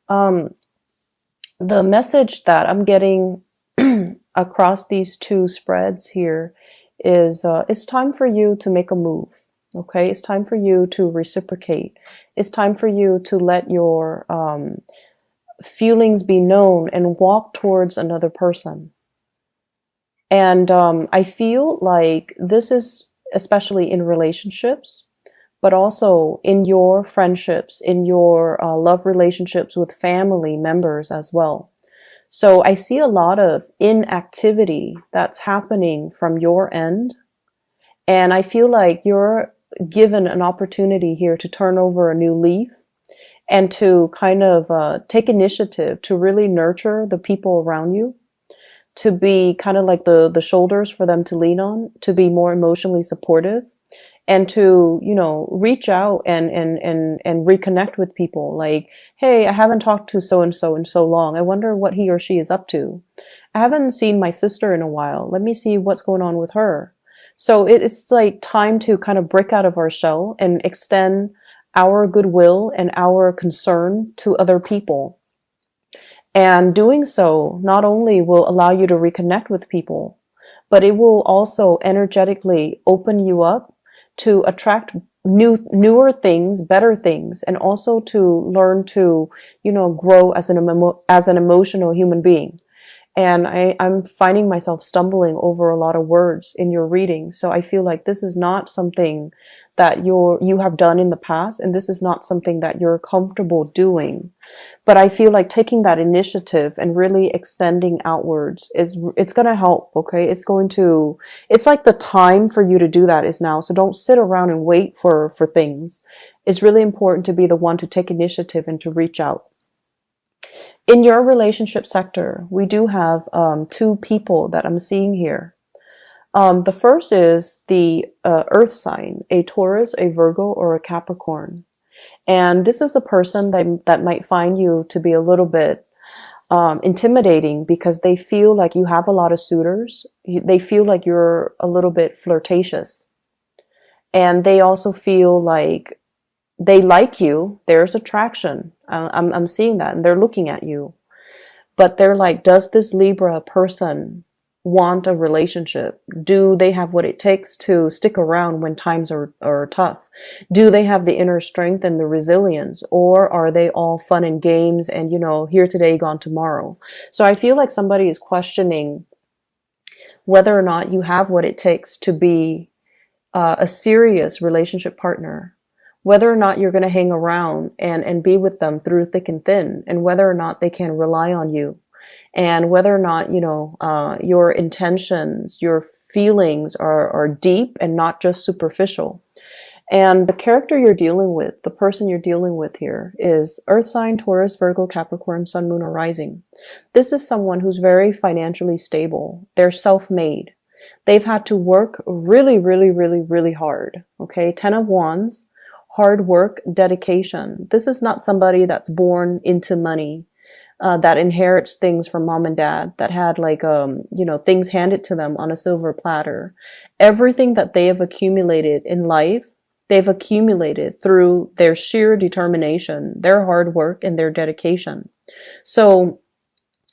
Um, the message that I'm getting across these two spreads here is it's time for you to make a move. Okay, it's time for you to reciprocate. It's time for you to let your feelings be known and walk towards another person. And I feel like this is especially in relationships, but also in your friendships, in your love relationships with family members as well. So I see a lot of inactivity that's happening from your end. And I feel like you're given an opportunity here to turn over a new leaf and to kind of take initiative to really nurture the people around you, to be kind of like the shoulders for them to lean on, to be more emotionally supportive, and to, you know, reach out and reconnect with people. Like, hey, I haven't talked to so and so in so long. I wonder what he or she is up to. I haven't seen my sister in a while. Let me see what's going on with her. So it's like time to kind of break out of our shell and extend our goodwill and our concern to other people. And doing so not only will allow you to reconnect with people, but it will also energetically open you up to attract newer things, better things, and also to learn to, you know, grow as an emotional human being. And I'm finding myself stumbling over a lot of words in your reading. So I feel like this is not something that you have done in the past, and this is not something that you're comfortable doing. But I feel like taking that initiative and really extending outwards it's going to help. Okay, it's like the time for you to do that is now. So don't sit around and wait for things. It's really important to be the one to take initiative and to reach out. In your relationship sector, we do have two people that I'm seeing here. The first is the earth sign, a Taurus, a Virgo, or a Capricorn. And this is a person that might find you to be a little bit intimidating because they feel like you have a lot of suitors. They feel like you're a little bit flirtatious. And they also feel like they like you. There's attraction. I'm seeing that, and they're looking at you. But they're like, does this Libra person want a relationship? Do they have what it takes to stick around when times are tough? Do they have the inner strength and the resilience? Or are they all fun and games and, you know, here today, gone tomorrow? So I feel like somebody is questioning whether or not you have what it takes to be a serious relationship partner, whether or not you're going to hang around and be with them through thick and thin, and whether or not they can rely on you, and whether or not, you know, your intentions, your feelings are deep and not just superficial. And the character you're dealing with, the person you're dealing with here, is Earth sign, Taurus, Virgo, Capricorn, Sun, Moon, or Rising. This is someone who's very financially stable. They're self-made. They've had to work really, really, really, really hard. Okay, 10 of Wands, hard work, dedication. This is not somebody that's born into money, that inherits things from mom and dad, that had like, you know, things handed to them on a silver platter. Everything that they have accumulated in life, they've accumulated through their sheer determination, their hard work, and their dedication. So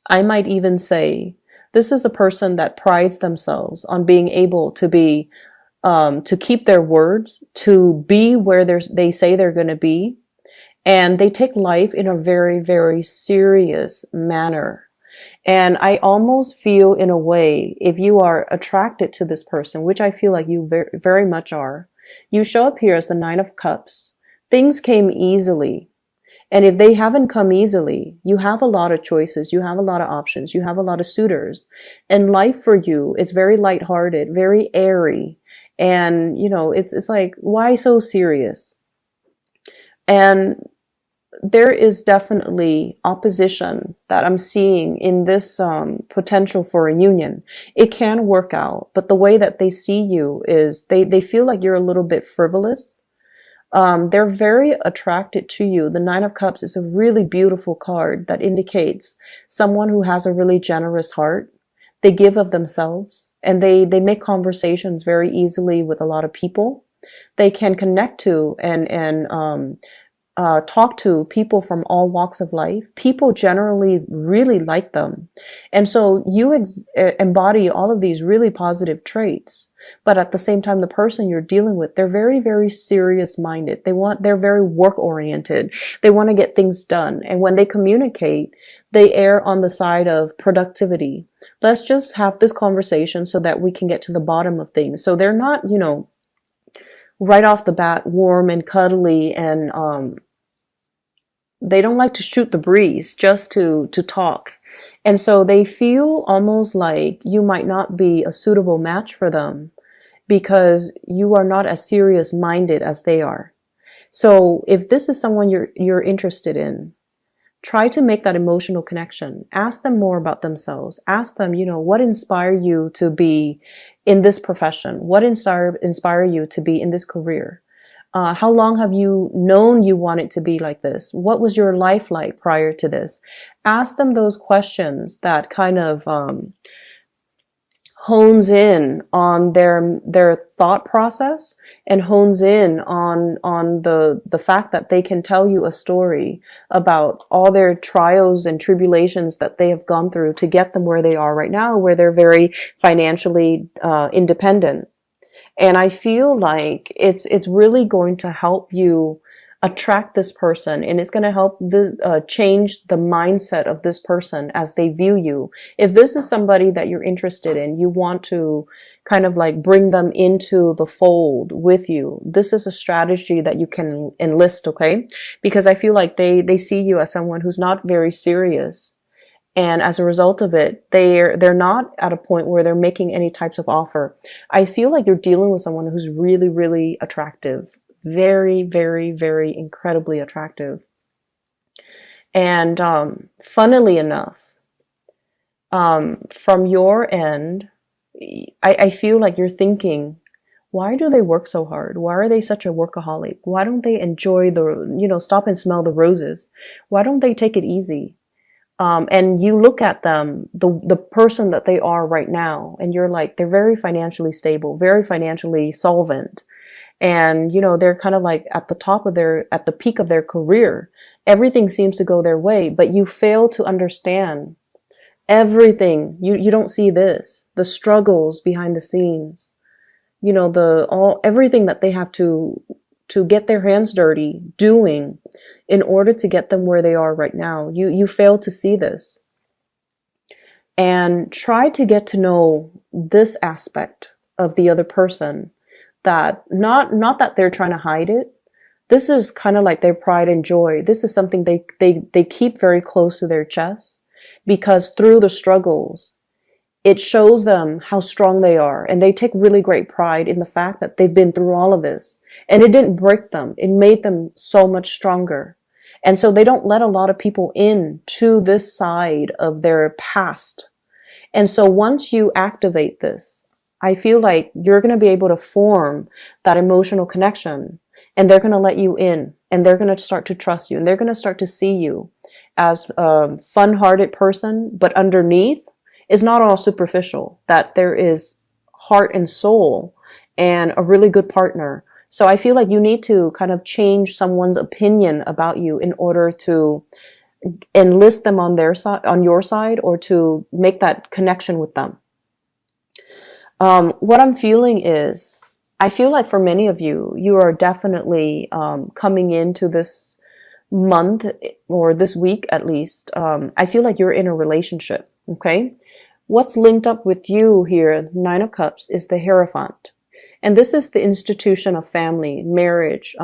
I might even say this is a person that prides themselves on being able to be, to keep their words, to be where they say they're going to be. And they take life in a very, very serious manner. And I almost feel, in a way, if you are attracted to this person, which I feel like you very, very much are, you show up here as the Nine of Cups. Things came easily. And if they haven't come easily, you have a lot of choices. You have a lot of options. You have a lot of suitors. And life for you is very lighthearted, very airy. And, you know, it's like, why so serious? And there is definitely opposition that I'm seeing in this potential for a union. It can work out, but the way that they see you is they feel like you're a little bit frivolous. They're very attracted to you. The Nine of Cups is a really beautiful card that indicates someone who has a really generous heart. They give of themselves, and they make conversations very easily with a lot of people. They can connect to and talk to people from all walks of life, people generally really like them. And so you embody all of these really positive traits. But at the same time, the person you're dealing with, they're very, very serious minded. They're very work oriented. They want to get things done. And when they communicate, they err on the side of productivity. Let's just have this conversation so that we can get to the bottom of things. So they're not, right off the bat, warm and cuddly, and they don't like to shoot the breeze just to talk. And so they feel almost like you might not be a suitable match for them because you are not as serious minded as they are. So if this is someone you're interested in, try to make that emotional connection. Ask them more about themselves. Ask them, what inspired you to be in this profession? What inspired you to be in this career? How long have you known you wanted to be like this? What was your life like prior to this? Ask them those questions that kind of hones in on their thought process and hones in on the fact that they can tell you a story about all their trials and tribulations that they have gone through to get them where they are right now, where they're very financially independent. And I feel like it's really going to help you attract this person, and it's going to help change the mindset of this person as they view you. If this is somebody that you're interested in, you want to kind of like bring them into the fold with you. This is a strategy that you can enlist, okay? Because I feel like they see you as someone who's not very serious. And as a result of it, they're not at a point where they're making any types of offer. I feel like you're dealing with someone who's really, really attractive. Very, very, very incredibly attractive. And funnily enough, from your end, I feel like you're thinking, why do they work so hard? Why are they such a workaholic? Why don't they enjoy stop and smell the roses? Why don't they take it easy? And you look at them, the person that they are right now, and you're like, they're very financially stable, very financially solvent. And, they're kind of like at the peak of their career. Everything seems to go their way, but you fail to understand everything. You don't see the struggles behind the scenes, everything that they have to get their hands dirty doing in order to get them where they are right now. You fail to see this. And try to get to know this aspect of the other person, that not that they're trying to hide it. This is kind of like their pride and joy. This is something they keep very close to their chest, because through the struggles, it shows them how strong they are. And they take really great pride in the fact that they've been through all of this. And it didn't break them. It made them so much stronger. And so they don't let a lot of people in to this side of their past. And so once you activate this, I feel like you're going to be able to form that emotional connection, and they're going to let you in, and they're going to start to trust you, and they're going to start to see you as a fun-hearted person, but underneath is not all superficial, that there is heart and soul and a really good partner. So I feel like you need to kind of change someone's opinion about you in order to enlist them on their side, on your side, or to make that connection with them. What I'm feeling is, I feel like for many of you, you are definitely coming into this month, or this week at least. I feel like you're in a relationship, okay? What's linked up with you here, Nine of Cups, is the Hierophant. And this is the institution of family, marriage.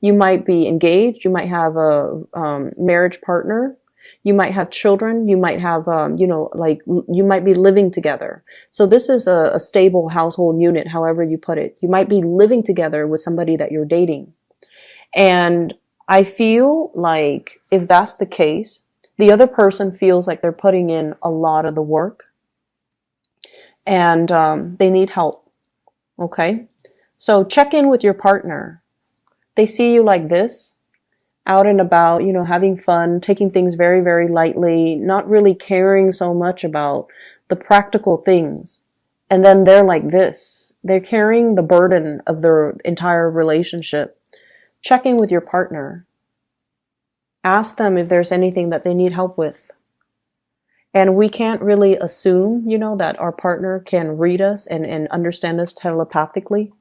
You might be engaged. You might have a marriage partner. You might have children. You might have, you might be living together. So this is a stable household unit, however you put it. You might be living together with somebody that you're dating. And I feel like if that's the case, the other person feels like they're putting in a lot of the work, and they need help. Okay? So check in with your partner. They see you like this, out and about, having fun, taking things very, very lightly, not really caring so much about the practical things. And then they're like this. They're carrying the burden of their entire relationship. Check in with your partner. Ask them if there's anything that they need help with. And we can't really assume, that our partner can read us and understand us telepathically.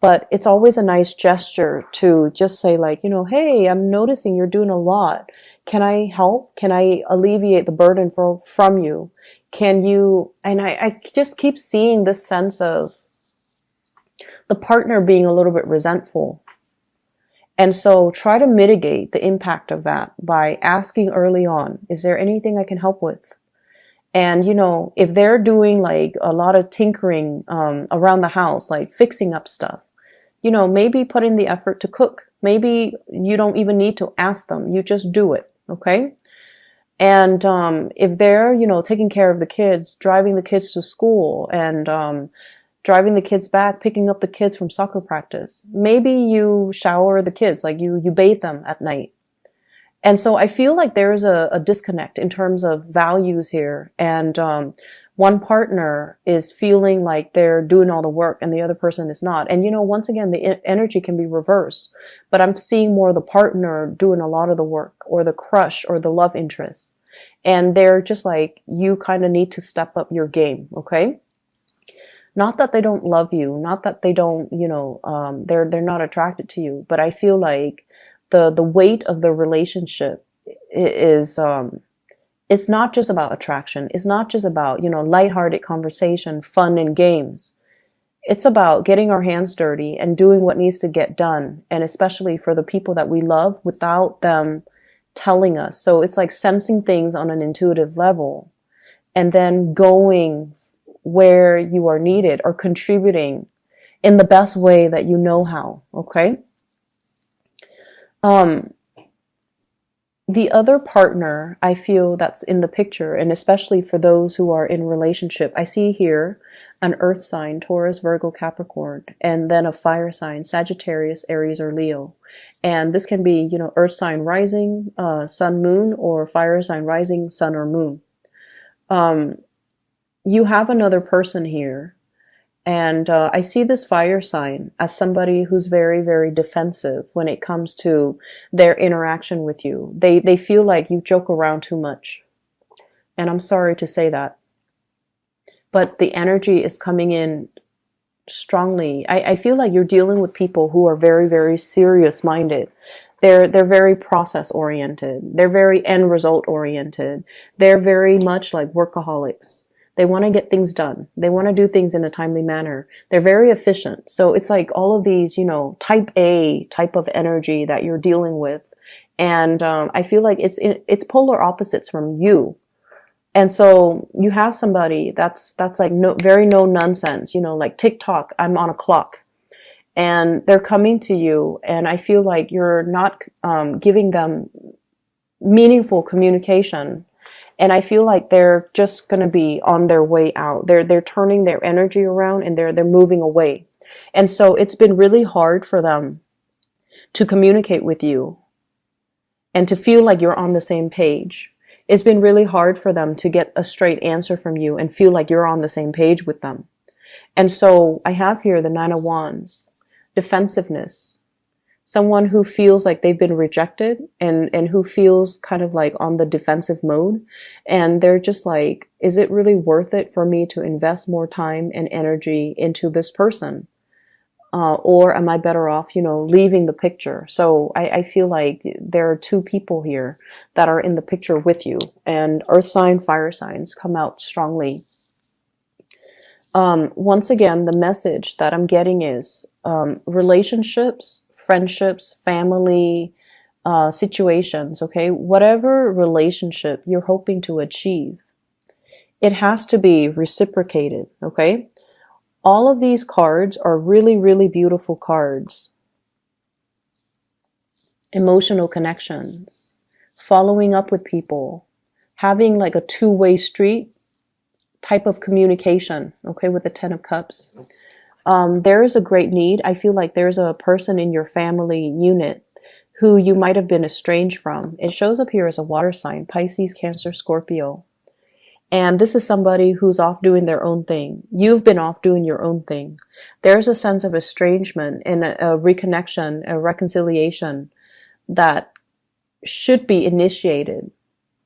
But it's always a nice gesture to just say like, hey, I'm noticing you're doing a lot. Can I help? Can I alleviate the burden from you? Can you, and I just keep seeing this sense of the partner being a little bit resentful. And so try to mitigate the impact of that by asking early on, is there anything I can help with? And, if they're doing like a lot of tinkering around the house, like fixing up stuff, maybe put in the effort to cook. Maybe you don't even need to ask them. You just do it. Okay. And if they're, taking care of the kids, driving the kids to school and driving the kids back, picking up the kids from soccer practice, maybe you shower the kids, like you bathe them at night. And so I feel like there's a disconnect in terms of values here. And one partner is feeling like they're doing all the work and the other person is not. And, once again, the energy can be reversed. But I'm seeing more the partner doing a lot of the work, or the crush, or the love interest. And they're just like, you kind of need to step up your game, okay? Not that they don't love you, not that they don't, they're not attracted to you. But I feel like the weight of the relationship is it's not just about attraction. It's not just about, lighthearted conversation, fun and games. It's about getting our hands dirty and doing what needs to get done. And especially for the people that we love without them telling us. So it's like sensing things on an intuitive level and then going where you are needed or contributing in the best way that you know how. Okay. The other partner I feel that's in the picture, and especially for those who are in relationship, I see here an earth sign, Taurus, Virgo, Capricorn, and then a fire sign, Sagittarius, Aries, or Leo. And this can be, earth sign rising, sun, moon, or fire sign rising, sun, or moon. You have another person here. And I see this fire sign as somebody who's very, very defensive when it comes to their interaction with you. They feel like you joke around too much. And I'm sorry to say that. But the energy is coming in strongly. I feel like you're dealing with people who are very, very serious minded. They're very process oriented. They're very end result oriented. They're very much like workaholics. They want to get things done. They want to do things in a timely manner. They're very efficient. So it's like all of these, type A type of energy that you're dealing with. And I feel like it's polar opposites from you. And so you have somebody that's like very no nonsense, like TikTok, I'm on a clock. And they're coming to you, and I feel like you're not giving them meaningful communication. And I feel like they're just going to be on their way out. They're turning their energy around and they're moving away. And so it's been really hard for them to communicate with you and to feel like you're on the same page. It's been really hard for them to get a straight answer from you and feel like you're on the same page with them. And so I have here the Nine of Wands, defensiveness. Someone who feels like they've been rejected and who feels kind of like on the defensive mode. And they're just like, is it really worth it for me to invest more time and energy into this person? Or am I better off, leaving the picture? So I feel like there are two people here that are in the picture with you. And earth sign, fire signs come out strongly. Once again, the message that I'm getting is relationships, friendships, family, situations, okay? Whatever relationship you're hoping to achieve, it has to be reciprocated, okay? All of these cards are really, really beautiful cards. Emotional connections, following up with people, having like a two-way street type of communication, okay, with the Ten of Cups. There is a great need. I feel like there's a person in your family unit who you might have been estranged from. It shows up here as a water sign, Pisces, Cancer, Scorpio. And this is somebody who's off doing their own thing. You've been off doing your own thing. There's a sense of estrangement and a reconnection, a reconciliation that should be initiated.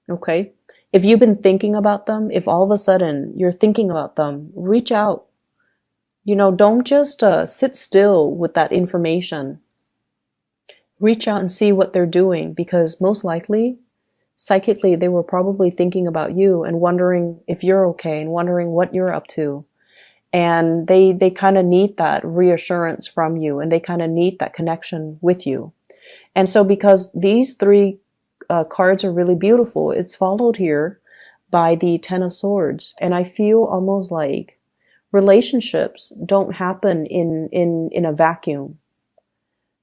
Okay. If you've been thinking about them, if all of a sudden you're thinking about them, reach out. Don't just sit still with that information. Reach out and see what they're doing, because most likely, psychically, they were probably thinking about you and wondering if you're okay and wondering what you're up to. And they kind of need that reassurance from you, and they kind of need that connection with you. And so because these three cards are really beautiful, it's followed here by the Ten of Swords. And I feel almost like relationships don't happen in a vacuum.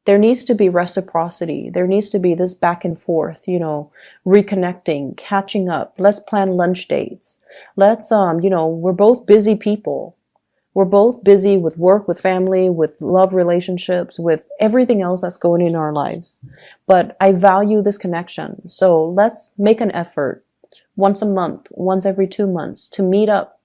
There needs to be reciprocity. There needs to be this back and forth, reconnecting, catching up. Let's plan lunch dates. Let's, we're both busy people. We're both busy with work, with family, with love relationships, with everything else that's going in our lives. But I value this connection. So let's make an effort once a month, once every 2 months to meet up,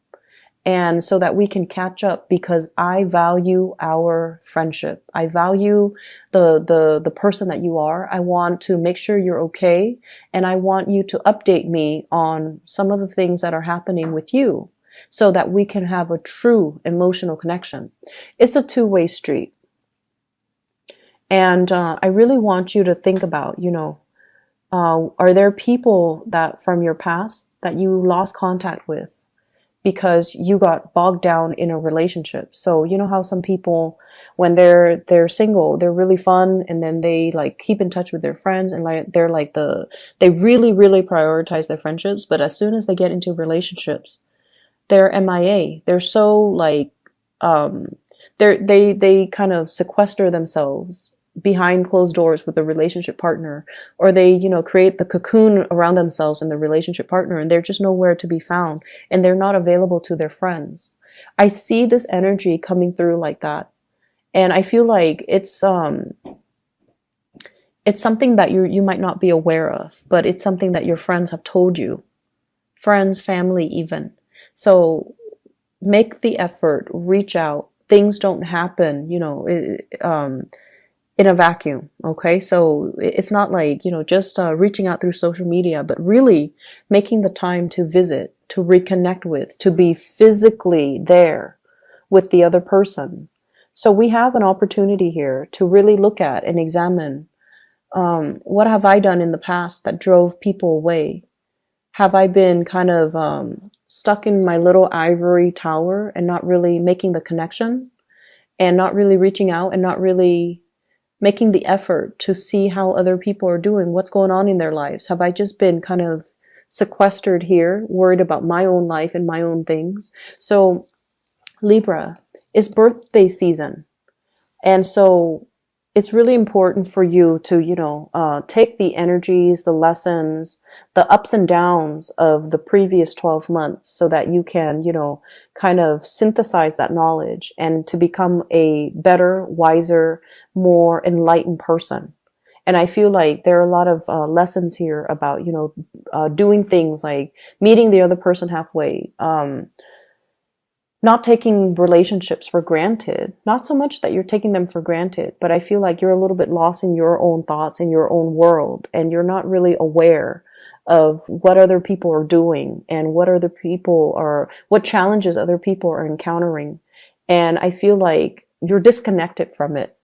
and so that we can catch up, because I value our friendship. I value the person that you are. I want to make sure you're okay. And I want you to update me on some of the things that are happening with you, so that we can have a true emotional connection. It's a two-way street. And I really want you to think about, are there people that from your past that you lost contact with because you got bogged down in a relationship? So you know how some people, when they're single, they're really fun, and then they like keep in touch with their friends, and like they're like they really, really prioritize their friendships. But as soon as they get into relationships, they're MIA. They're so like, they kind of sequester themselves behind closed doors with the relationship partner, or they, create the cocoon around themselves and the relationship partner, and they're just nowhere to be found, and they're not available to their friends. I see this energy coming through like that. And I feel like it's something that you might not be aware of, but it's something that your friends have told you. Friends, family, even. So make the effort, reach out. Things don't happen, in a vacuum. Okay. So it's not like, just reaching out through social media, but really making the time to visit, to reconnect with, to be physically there with the other person. So we have an opportunity here to really look at and examine, what have I done in the past that drove people away? Have I been kind of stuck in my little ivory tower and not really making the connection, and not really reaching out, and not really making the effort to see how other people are doing, what's going on in their lives? Have I just been kind of sequestered here, worried about my own life and my own things? So Libra, it's birthday season. And so it's really important for you to, take the energies, the lessons, the ups and downs of the previous 12 months, so that you can, kind of synthesize that knowledge and to become a better, wiser, more enlightened person. And I feel like there are a lot of lessons here about, doing things like meeting the other person halfway, not taking relationships for granted. Not so much that you're taking them for granted, but I feel like you're a little bit lost in your own thoughts, in your own world, and you're not really aware of what other people are doing and what challenges other people are encountering. And I feel like you're disconnected from it.